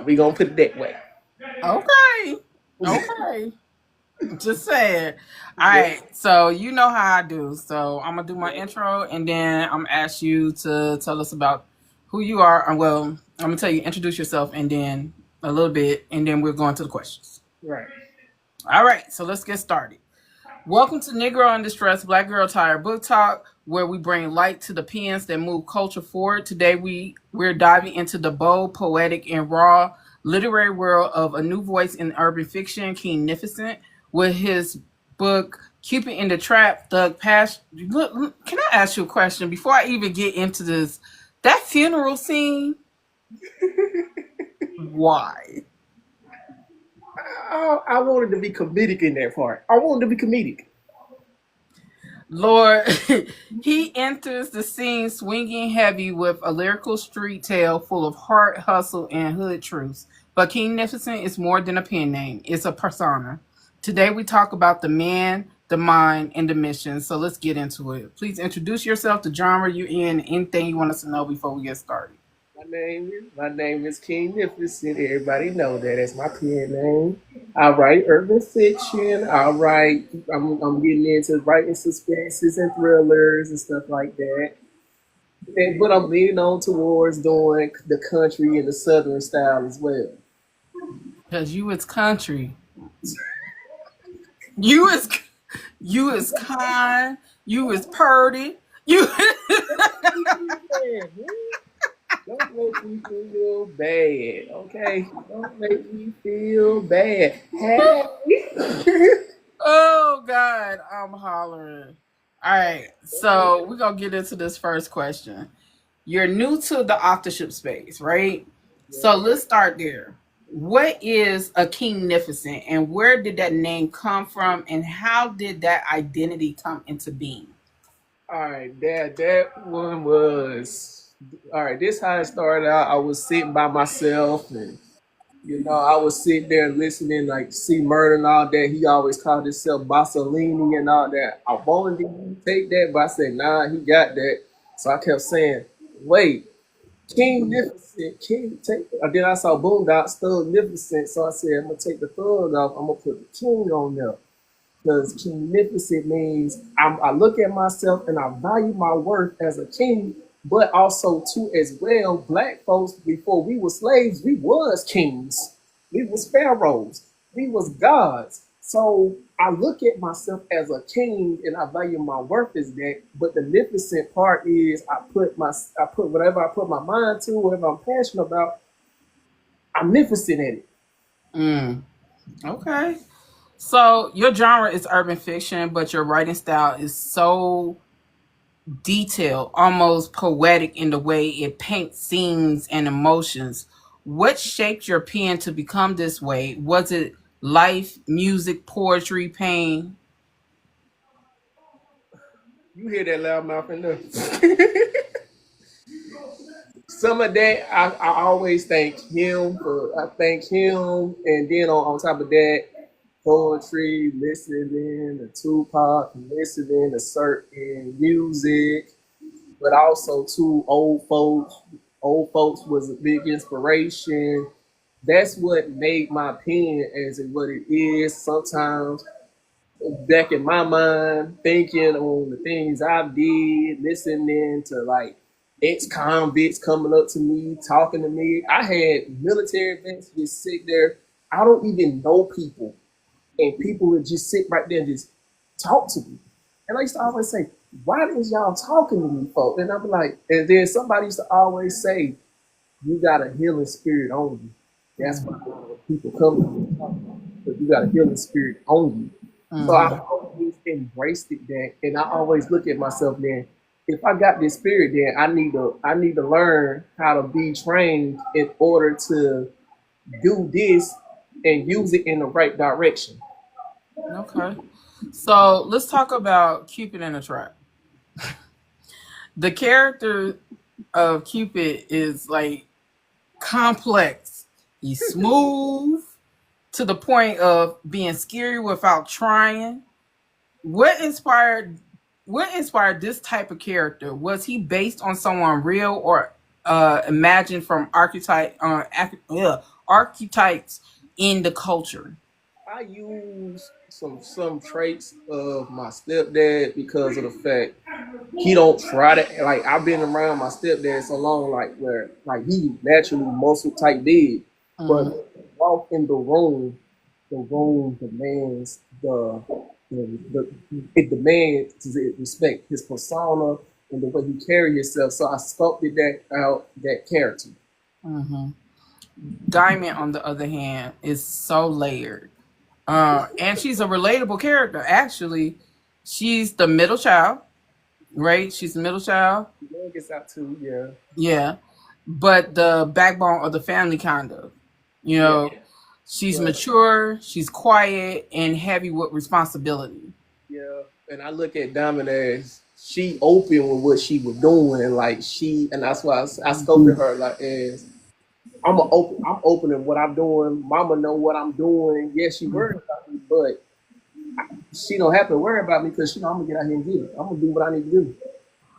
We gonna put it that way. Okay. Okay. Just saying. All right. So you know how I do. So I'm gonna do my intro, and then I'm gonna ask you to tell us about who you are. Well, I'm gonna tell you introduce yourself, and then a little bit, and then we're going to the questions. Right. All right. So let's get started. Welcome to Negro in Distress, Black Girl Tired Book Talk, where we bring light to the pens that move culture forward. Today we're diving into the bold, poetic, and raw literary world of a new voice in urban fiction, Kingnificent, with his book Cupid in the Trap, Thug Passion. Look, can I ask you a question before I even get into this? That funeral scene, why? I wanted to be comedic in that part. I wanted to be comedic. Lord, he enters the scene swinging heavy with a lyrical street tale full of heart, hustle, and hood truths. But Kingnificent is more than a pen name, it's a persona. Today we talk about the man, the mind, and the mission. So let's get into it. Please introduce yourself, the genre you're in, anything you want us to know before we get started. My name is Kingnificent. Everybody know that. That's my pen name. I write urban fiction. I write. I'm getting into writing suspenses and thrillers and stuff like that. But I'm leaning on towards doing the country and the southern style as well. Because you is country. You is you is kind. You is purdy. You Don't make me feel bad, okay? Don't make me feel bad. Hey. Oh God, I'm hollering. All right, so we're gonna get into this first question. You're new to the authorship space, right? So let's start there. What is a Kingnificent and where did that name come from and how did that identity come into being? All right, that one was all right. This how it started out. I was sitting by myself, and I was sitting there listening, like see Murder and all that. He always called himself Bassolini and all that. I wanted to take that, but I said, nah, he got that. So I kept saying, wait, Kingnificent, King, take. And then I saw Boondocks, Thugnificent. So I said, I'm gonna take the thug off. I'm gonna put the king on there. Because kingnificent means I look at myself and I value my worth as a king, but also too as well, black folks before we were slaves, we was kings, we was pharaohs, we was gods. So I look at myself as a king and I value my worth as that. But the magnificent part is I put whatever I put my mind to, whatever I'm passionate about, I'm magnificent at it. Mm, okay. So your genre is urban fiction, but your writing style is so detailed, almost poetic in the way it paints scenes and emotions. What shaped your pen to become this way? Was it life, music, poetry, pain? You hear that loud mouth in there? Some of that I always thank him for. I thank him, and then on top of that, poetry, listening to Tupac, listening to certain music, but also to old folks. Old folks was a big inspiration. That's what made my pen as it what it is. Sometimes back in my mind, thinking on the things I did, listening to like ex convicts coming up to me, talking to me. I had military vets just sit there. I don't even know people, and people would just sit right there and just talk to me. And I used to always say, "Why is y'all talking to me, folks?" And I'm like, and then somebody used to always say, "You got a healing spirit on you." That's why people come to me because you got a healing spirit on you. So I Mm-hmm. always embraced it that, and I always look at myself then. If I got this spirit, then I need to learn how to be trained in order to do this and use it in the right direction. Okay. So let's talk about Cupid in a Trap. The character of Cupid is like complex. He's smooth to the point of being scary without trying. What inspired what inspired this type of character? Was he based on someone real or imagined from archetypes in the culture? I use some traits of my stepdad because of the fact he don't try to like. I've been around my stepdad so long, like where like he naturally muscle type big, but Mhm. walk in the room demands the it demands respect his persona and the way he carry himself. So I sculpted that out that character. Mhm. Diamond, on the other hand, is so layered. And she's a relatable character. Actually, she's the middle child, right? She's the middle child. The man gets out too, yeah, Yeah. But the backbone of the family, kind of. You yeah, know, she's but mature, she's quiet, and heavy with responsibility. yeah. And I look at Diamond as she open with what she was doing, and like she, and that's why I scoped her like as I'm opening what I'm doing. Mama know what I'm doing. Yeah, she worried about me, but she don't have to worry about me because she know I'm gonna get out here and get it. I'm gonna do what I need to do.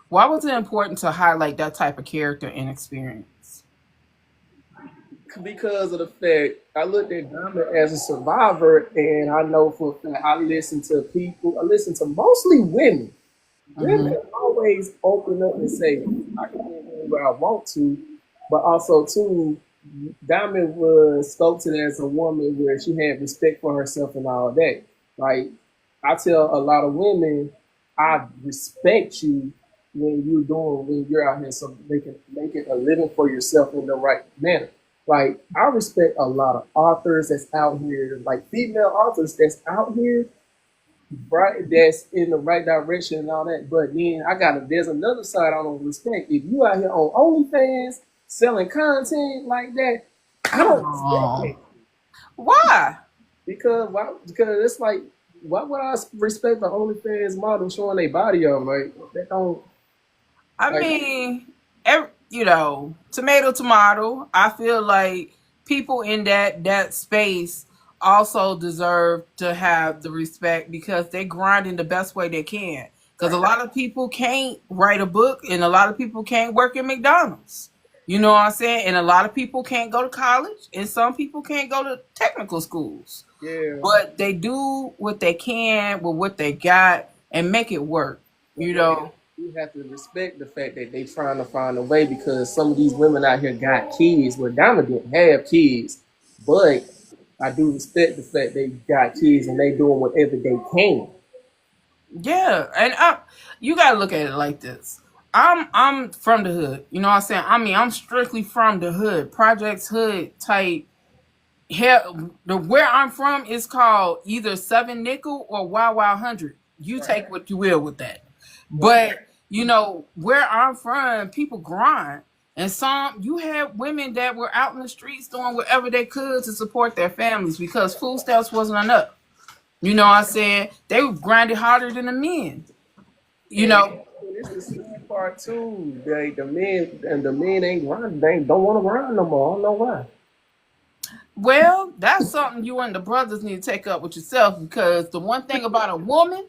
Why was it important to highlight that type of character and experience? Because of the fact I looked at Diamond as a survivor, and I know for a fact I listen to people. I listen to mostly women. Mm-hmm. Women always open up and say, "I can get where I want to," but also too, Diamond was sculpted as a woman where she had respect for herself and all that. Like I tell a lot of women, I respect you when you're out here so making a living for yourself in the right manner. Like I respect a lot of authors that's out here, like female authors that's out here, right? That's in the right direction and all that. But then there's another side I don't respect. If you out here on OnlyFans selling content like that, I don't respect Oh, it why? because why? Because it's like why would I respect the OnlyFans model showing their body off? Like that don't I like mean, tomato, tomato. I feel like people in that space also deserve to have the respect because they grind in the best way they can. Because a right. lot of people can't write a book, and a lot of people can't work at McDonald's. You know what I'm saying? And a lot of people can't go to college, and some people can't go to technical schools. Yeah. But they do what they can with what they got and make it work. But You then know, you have to respect the fact that they trying to find a way because some of these women out here got kids. Well, Diamond didn't have kids, but I do respect the fact they got kids and they doing whatever they can. yeah, and you gotta look at it like this. I'm from the hood. You know what I'm saying? I mean, I'm strictly from the hood, projects hood type. Hell, the where I'm from is called either Seven Nickel or Wow Wow 100. You Right. take what you will with that. Right. But where I'm from, people grind, and some you had women that were out in the streets doing whatever they could to support their families because food stamps wasn't enough. You know what I'm saying? They were grinding harder than the men. You And know, it's the sad part too. The men ain't grinding. They don't want to grind no more. I don't know why. well, that's something you and the brothers need to take up with yourself because the one thing about a woman,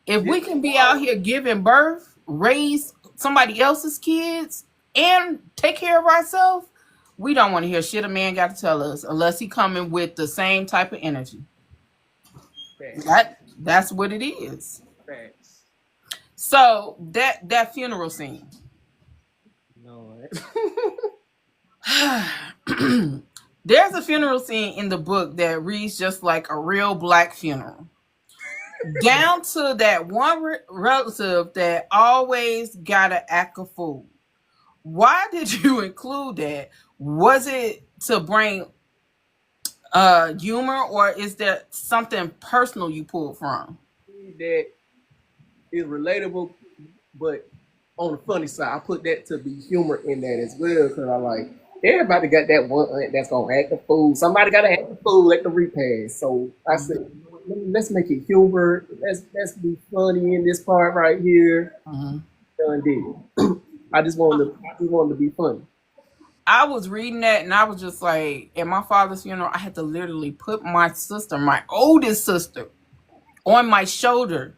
if Yeah. we can be out here giving birth, raise somebody else's kids, and take care of ourselves, we don't want to hear shit a man got to tell us unless he coming with the same type of energy. Facts. That's what it is. Facts. So that funeral scene. No. There's a funeral scene in the book that reads just like a real black funeral. Down to that one relative that always gotta act a fool. Why did you include that? Was it to bring humor, or is there something personal you pulled from? That is relatable, but on the funny side, I put that to be humor in that as well because I like everybody got that one aunt that's gonna act a fool. Somebody gotta act a fool at the repast. So I said, let's make it humor. Let's be funny in this part right here. Mhm. Done did. I just wanted to be funny. I was reading that and I was just like, at my father's funeral, I had to literally put my sister, my oldest sister, on my shoulder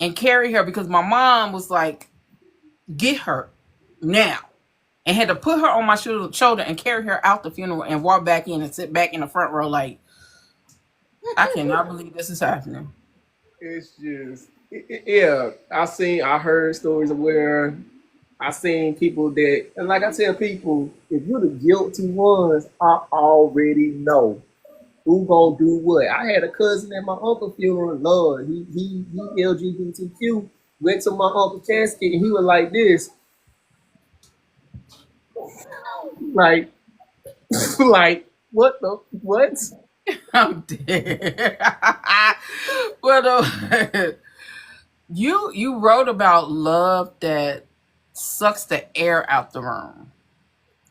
and carry her because my mom was like, get her now. and had to put her on my shoulder and carry her out the funeral and walk back in and sit back in the front row like, I cannot believe this is happening. It's just, yeah. I heard stories of where I seen people that, and like I tell people, if you're the guilty ones, I already know who gonna do what. I had a cousin at my uncle's funeral. Lord, he LGBTQ. Went to my uncle's casket and he was like this, like, like what the what? I'm dead. Well, you wrote about love that sucks the air out the room.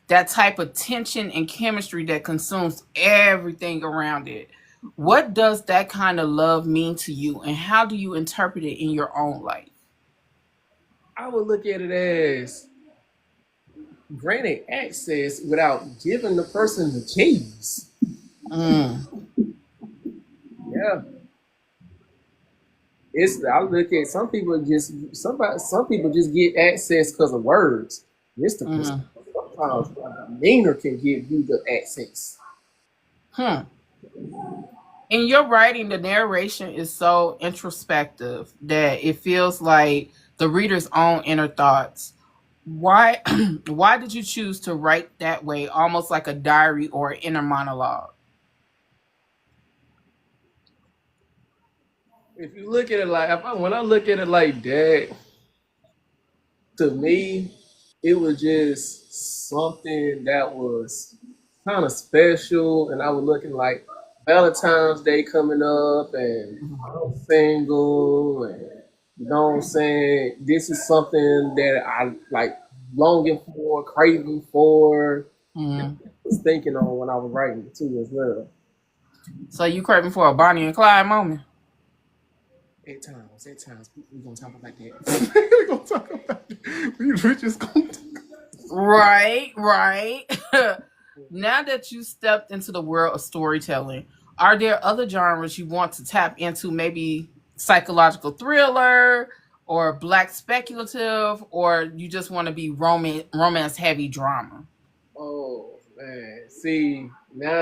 That type of tension and chemistry that consumes everything around it. What does that kind of love mean to you, and how do you interpret it in your own life? I would look at it as granted access without giving the person the keys. Mm, Yeah, it's I look at some people just get access because of words. It's the mm, sometimes demeanor can give you the access. hmm. In your writing, the narration is so introspective that it feels like the reader's own inner thoughts. Why why did you choose to write that way, almost like a diary or inner monologue? If you look at it like when I look at it like that, to me, it was just something that was kind of special, and I was looking like Valentine's Day coming up, and I'm single, and you know what I'm saying. This is something that I like longing for, craving for. Mm. Was thinking on when I was writing it too as well. So you craving for a Bonnie and Clyde moment? At times, we gonna talk about that. We gonna talk about that. We just gonna. Right, right. Now that you stepped into the world of storytelling, are there other genres you want to tap into? Maybe psychological thriller or black speculative, or you just want to be romance heavy drama? Oh man, see now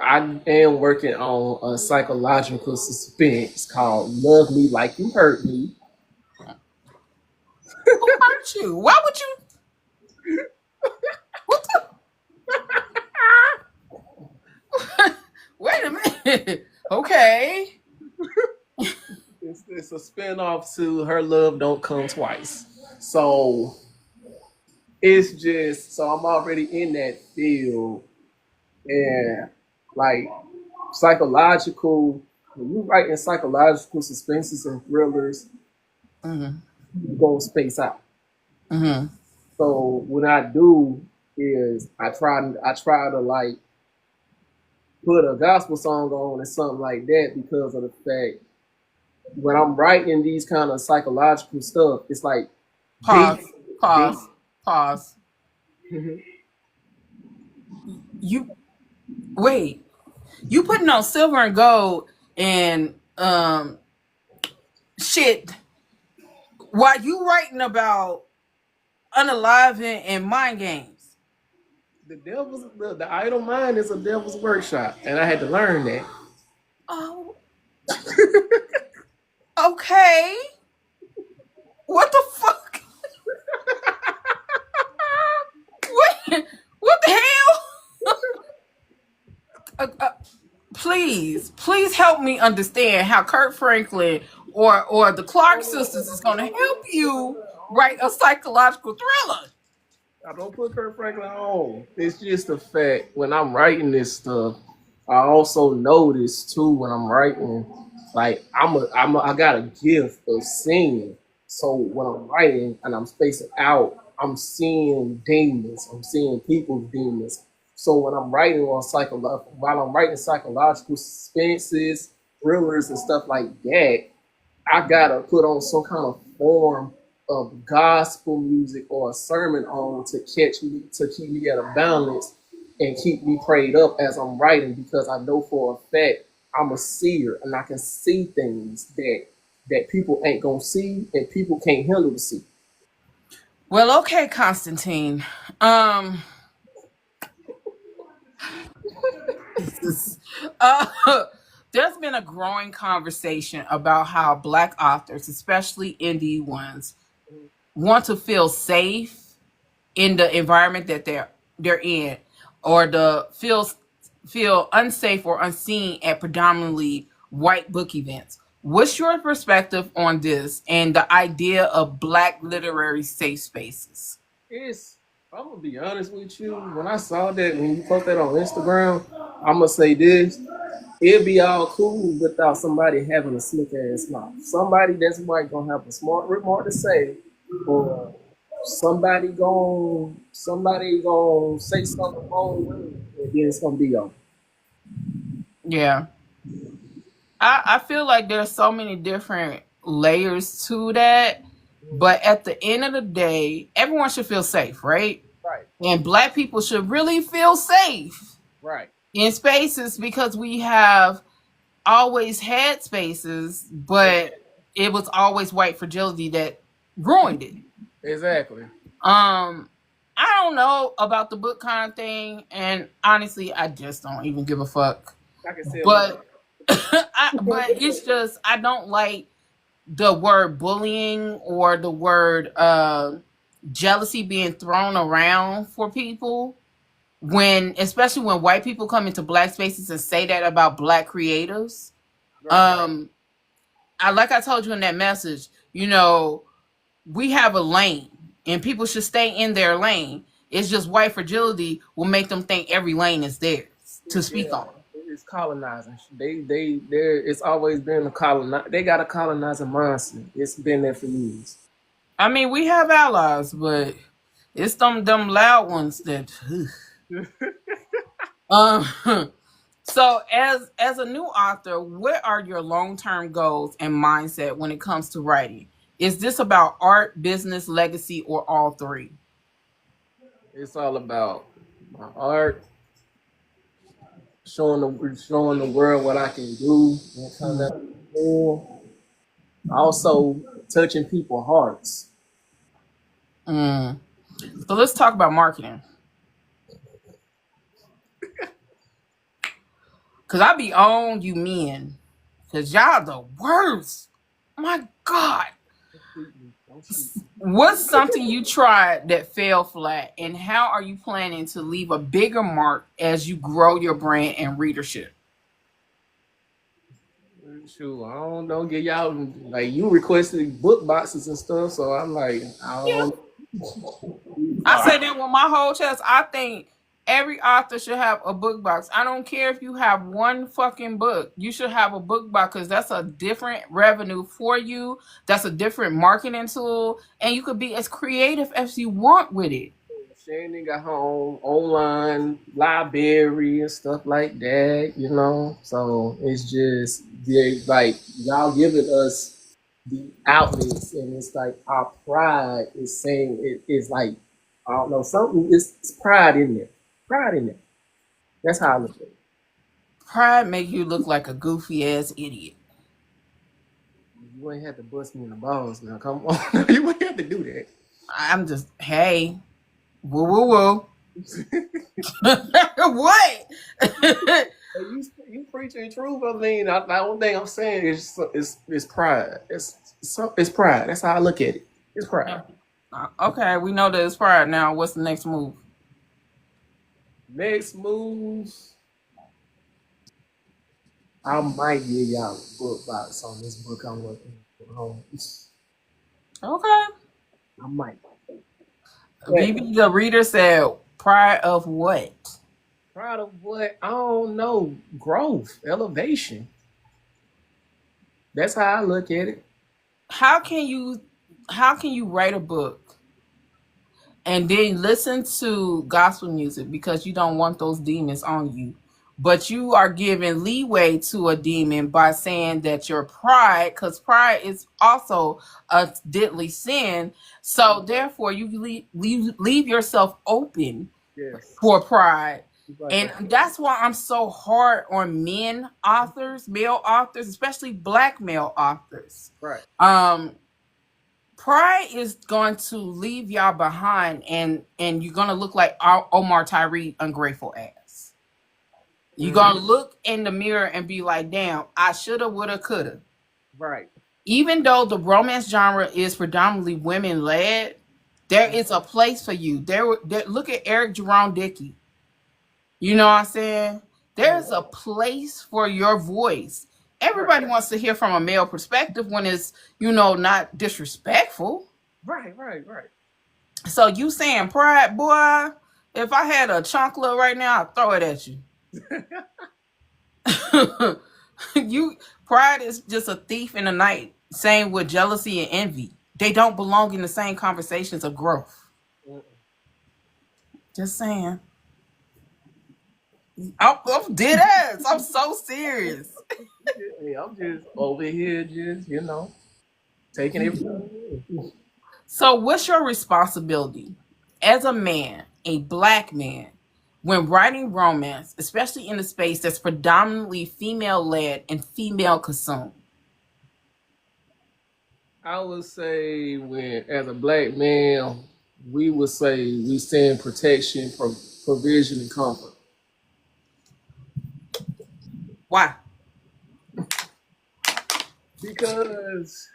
I am working on a psychological suspense called "Love Me Like You Hurt Me." Who hurt you? Why would you? What the? Wait a minute. Okay. It's a spinoff to "Her Love Don't Come Twice." So it's just so I'm already in that field and like psychological. When you write in psychological suspenses and thrillers, Mm-hmm. you go space out. Mm-hmm. So what I do is I try to like put a gospel song on or something like that because of the fact when I'm writing these kind of psychological stuff, it's like deep, Pause. deep. Pause. Pause. Mhm. You wait. You putting on silver and gold and shit while you writing about unaliving and mind games. The idle mind is a devil's workshop, and I had to learn that. Oh, okay. What the fuck? Wait, what the hell? Please help me understand how Kurt Franklin or the Clark sisters is going to help you write a psychological thriller. I don't put Kurt Franklin on. It's just the fact when I'm writing this stuff, I also notice too when I'm writing, like I got a gift of singing. So when I'm writing and I'm spacing out, I'm seeing demons. I'm seeing people's demons. So when I'm writing on while I'm writing psychological suspenses, thrillers, and stuff like that, I gotta put on some kind of form of gospel music or a sermon on to catch me to keep me at a balance and keep me prayed up as I'm writing because I know for a fact I'm a seer and I can see things that people ain't gonna see and people can't handle to see. Well, okay, Constantine. Um, uh, there's been a growing conversation about how Black authors, especially indie ones, want to feel safe in the environment that they're in, or the feel unsafe or unseen at predominantly white book events. What's your perspective on this and the idea of Black literary safe spaces? It's I'm gonna be honest with you. When I saw that, when you post that on Instagram, I'm gonna say this: it'd be all cool without somebody having a slick ass mouth. Somebody that's white gonna have a smart remark to say, or somebody gonna say something wrong with it, and then it's gonna be on. Yeah, I feel like there's so many different layers to that, but at the end of the day, everyone should feel safe, right? Right, And Black people should really feel safe right, in spaces because we have always had spaces, but it was always white fragility that ruined it. exactly. Um, I don't know about the book con thing, and honestly, I just don't even give a fuck. I can say my. But but it's just I don't like the word bullying or the word jealousy being thrown around for people when, especially when white people come into Black spaces and say that about Black creatives. Right. Um, I like I told you in that message, we have a lane and people should stay in their lane. It's just white fragility will make them think every lane is theirs to speak Yeah, on. it's colonizing. It's always been a colonize. They got a colonizing mindset. It's been there for years. I mean, we have allies, but it's them loud ones that. Um, so as a new author, what are your long term goals and mindset when it comes to writing? Is this about art, business, legacy, or all three? It's all about my art, showing the world what I can do when it comes out of the world. Also touching people's hearts. Mm. So let's talk about marketing. Cause I be on you men. Cause y'all the worst. My God. Don't shoot me. Don't shoot me. What's something you tried that fell flat? And how are you planning to leave a bigger mark as you grow your brand and readership? Shoot, I don't know. Get y'all like you requested book boxes and stuff, so I'm like, I Yeah. don't. I say that with my whole chest. I think every author should have a book box. I don't care if you have one fucking book. You should have a book box because that's a different revenue for you. That's a different marketing tool. And you could be as creative as you want with it. Shannon got her own online library and stuff like that, So it's just like y'all giving us the outlets, and it's like our pride is saying it's like I don't know something. It's pride in there, pride in there. That's how I look at it. Pride make you look like a goofy ass idiot. You ain't have to bust me in the balls now. Come on, you ain't have to do that. I'm just, hey, woo woo woo. What? Hey, you preaching truth. I mean, the only thing I'm saying is pride. It's pride. That's how I look at it. It's pride. Okay, we know that it's pride. Now, what's the next move? Next moves, I might give y'all a book box on this book I'm working on. Okay. I might. BB the reader said, pride of what? Proud of what? I don't know. Growth, elevation. That's how I look at it. How can you write a book and then listen to gospel music because you don't want those demons on you? But you are giving leeway to a demon by saying that your pride, because pride is also a deadly sin. So therefore, you leave yourself open Yes. for pride. It's like And that's why I'm so hard on men authors, male authors, especially Black male authors. right. Um, Pride is going to leave y'all behind, and you're gonna look like Omar Tyree, ungrateful ass. You're Mm-hmm. gonna look in the mirror and be like, damn, I shoulda, woulda, coulda. Right. Even though the romance genre is predominantly women led, there is a place for you. Look at Eric Jerome Dickey. You know what I'm saying? There's a place for your voice. Right. Everybody wants to hear from a male perspective when it's, not disrespectful. Right. Right. Right. So you saying pride, boy? If I had a chocolate right now, I'd throw it at you. You Pride is just a thief in the night. Same with jealousy and envy. They don't belong in the same conversations of growth. Just saying. I'm dead ass. I'm so serious. Hey, I'm just over here, just taking everything in. So, what's your responsibility as a man, a black man, when writing romance, especially in a space that's predominantly female led and female consumed? I would say when, as a black man, we would say we send protection, provision, and comfort. Why? Because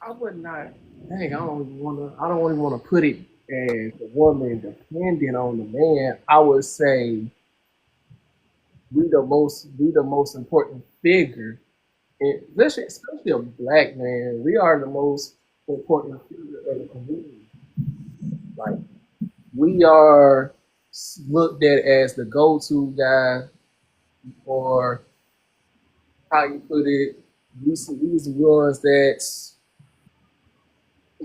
I would not. Dang, I don't even want to. I don't even want to put it as the woman depending on the man. I would say we the most important figure, and especially a black man. We are the most important figure of the community. Like we are looked at as the go-to guy, or how you put it. These the ones that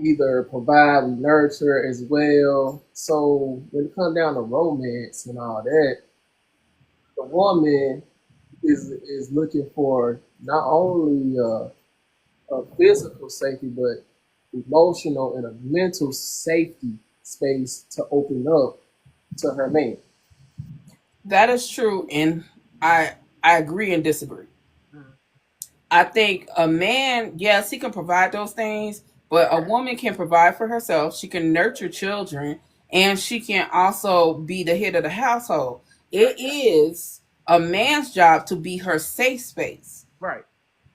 either provide, we nurture as well. So when it comes down to romance and all that, the woman is looking for not only a physical safety, but emotional and a mental safety space to open up to her man. That is true, and I agree and disagree. I think a man, yes, he can provide those things, but a woman can provide for herself. She can nurture children, and she can also be the head of the household. It is a man's job to be her safe space. Right.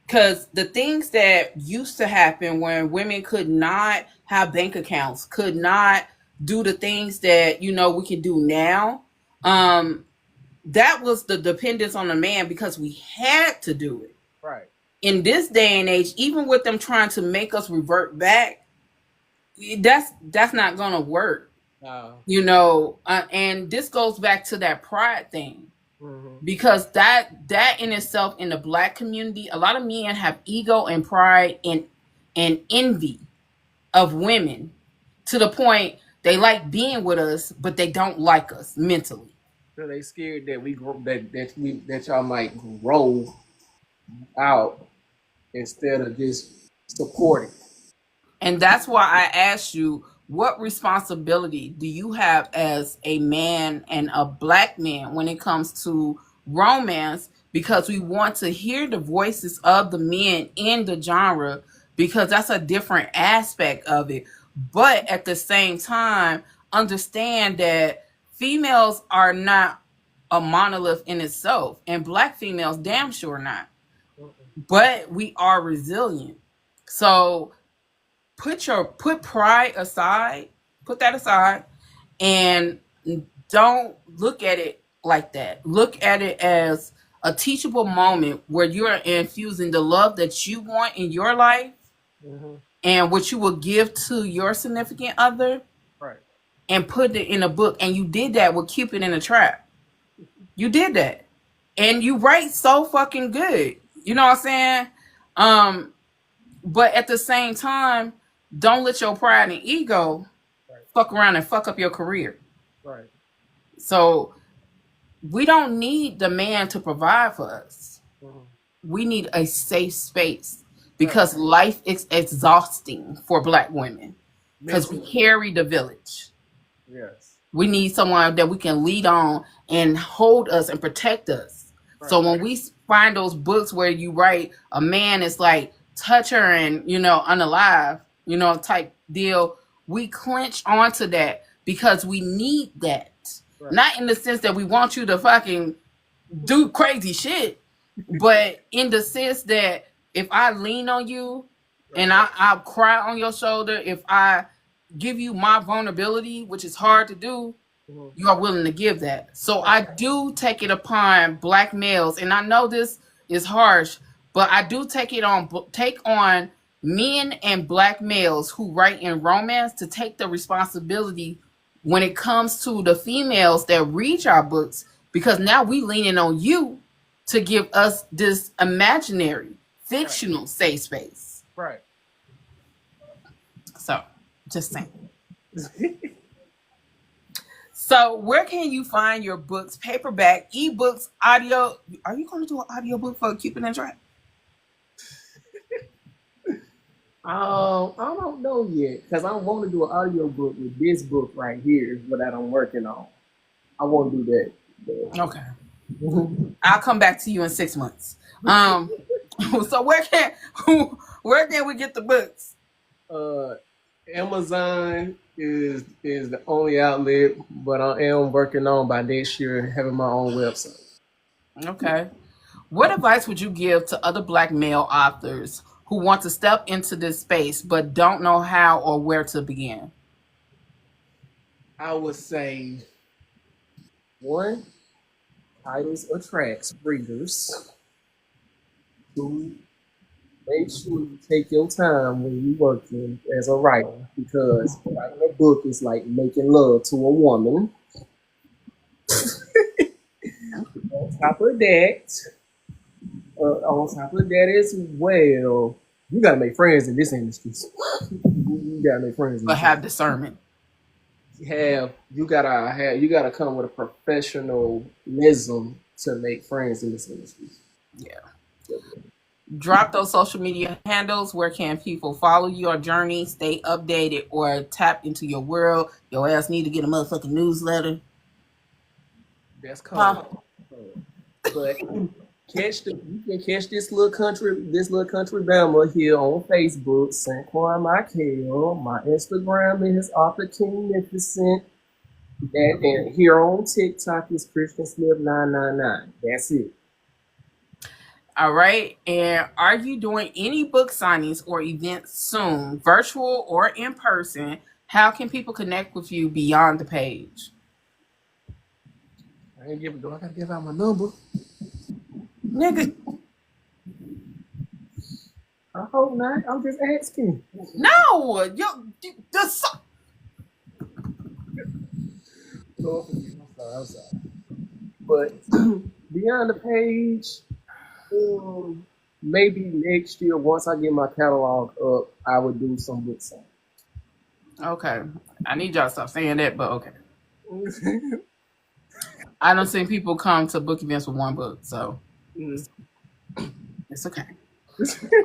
Because the things that used to happen when women could not have bank accounts, could not do the things that we can do now, that was the dependence on the man because we had to do it. Right. In this day and age, even with them trying to make us revert back, that's not gonna work. And this goes back to that pride thing, Mm-hmm. because that in itself, in the black community, a lot of men have ego and pride and envy of women, to the point they like being with us, but they don't like us mentally. So they scared that we grow, that y'all might grow out instead of just supporting. And that's why I asked you, what responsibility do you have as a man and a black man when it comes to romance? Because we want to hear the voices of the men in the genre, because that's a different aspect of it. But at the same time, understand that females are not a monolith in itself, and black females damn sure not. But we are resilient. So put pride aside, put that aside, and don't look at it like that. Look at it as a teachable moment where you're infusing the love that you want in your life Mm-hmm. and what you will give to your significant other, Right. and put it in a book. And you did that with Cupid in a Trap. You did that. And you write so fucking good. You know what I'm saying? But at the same time, don't let your pride and ego Right. fuck around and fuck up your career. Right. So we don't need the man to provide for us. Mm-hmm. We need a safe space, Right. because life is exhausting for black women, because we Mentally. carry the village. Yes. We need someone that we can lead on and hold us and protect us. So Right. when we find those books where you write a man is like touch her and unalive, type deal. We clinch onto that because we need that. Right. Not in the sense that we want you to fucking do crazy shit, but in the sense that if I lean on you and Right. I'll cry on your shoulder, if I give you my vulnerability, which is hard to do, Mhm. you are willing to give that. So Right. I do take it upon black males, and I know this is harsh, but I do take on men and black males who write in romance to take the responsibility when it comes to the females that read our books, because now we leaning on you to give us this imaginary, Right. fictional safe space. Right. So, just saying. So, where can you find your books? Paperback, ebooks, audio. Are you going to do an audio book for Cupid and Trap? I don't know yet because I want to do an audio book with this book right here is what I'm working on. I want to do that. Okay. But- I'll come back to you in 6 months. Um, so where can we get the books? uh, Amazon is the only outlet, but I am working on by next year having my own website. Okay. What advice would you give to other black male authors who want to step into this space but don't know how or where to begin? I would say one, titles attracts readers. Two, make sure you take your time when you're working as a writer because writing a book is like making love to a woman. On top of that, as well, you gotta make friends in this industry. You gotta make friends in But this have industry. discernment. You gotta come with a professionalism to make friends in this industry. Yeah. Drop those social media handles. Where can people follow your journey, stay updated, or tap into your world? Your ass need to get a motherfucking newsletter. That's Huh? coming. But you can catch this little country Bama here on Facebook, St. Croix Michael. My Instagram is author Kingnificent. And here on TikTok is Christian Smith 999. That's it. All right. And are you doing any book signings or events soon, virtual or in person? How can people connect with you beyond the page? Do I gotta give out my number? Nigga, I hope not. I'm just asking. no. I'm sorry. But beyond the page, maybe next year, once I get my catalog up, I would do some book signing. Okay. I need y'all to stop saying that, but okay. I don't see people come to book events with one book, so it's okay.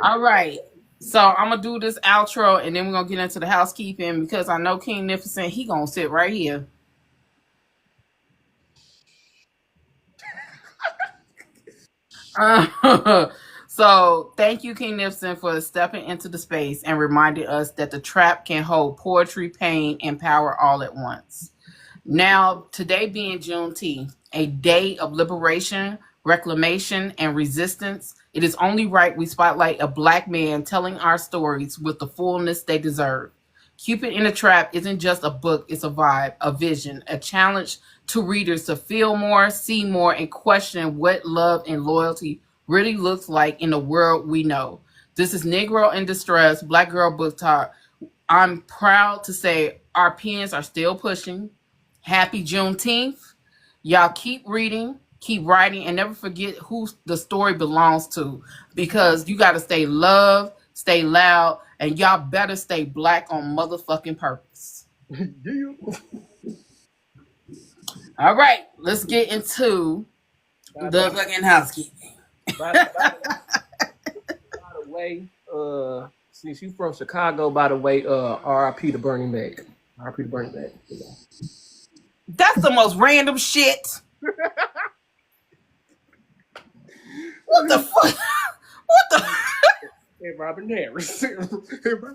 All right. So I'm gonna do this outro and then we're gonna get into the housekeeping because I know Kingnificent, he gonna sit right here. So thank you, Kingnificent, for stepping into the space and reminding us that the trap can hold poetry, pain, and power all at once. Now, today being Juneteenth, a day of liberation, reclamation, and resistance, it is only right we spotlight a black man telling our stories with the fullness they deserve. Cupid in a Trap isn't just a book, it's a vibe, a vision, a challenge to readers to feel more, see more, and question what love and loyalty really looks like in the world we know. This is Negro in Distress, Black Girl Book Talk. I'm proud to say our pens are still pushing. Happy Juneteenth. Y'all keep reading, keep writing, and never forget who the story belongs to because you got to stay loved, stay loud, and y'all better stay black on motherfucking purpose. All right, let's get into the fucking housekeeping. By the way, since you from Chicago, by the way, R.I.P. to Bernie Mac. R.I.P. to Bernie Mac. That's the most random shit. What the fuck? What the? and Robin Harris.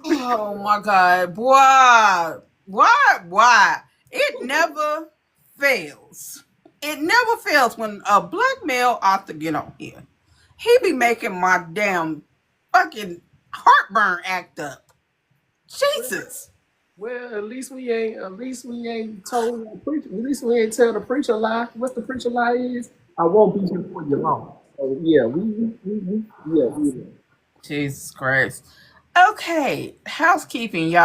Oh my God, boy, why? It never fails. It never fails when a black male author get on here. He be making my damn fucking heartburn act up. Jesus. Well, at least we ain't. At least we ain't told the preacher. At least we ain't tell the preacher lie. What's the preacher lie is? I won't be here for you long. So yeah, yeah, we Jesus Christ. Okay, housekeeping, y'all.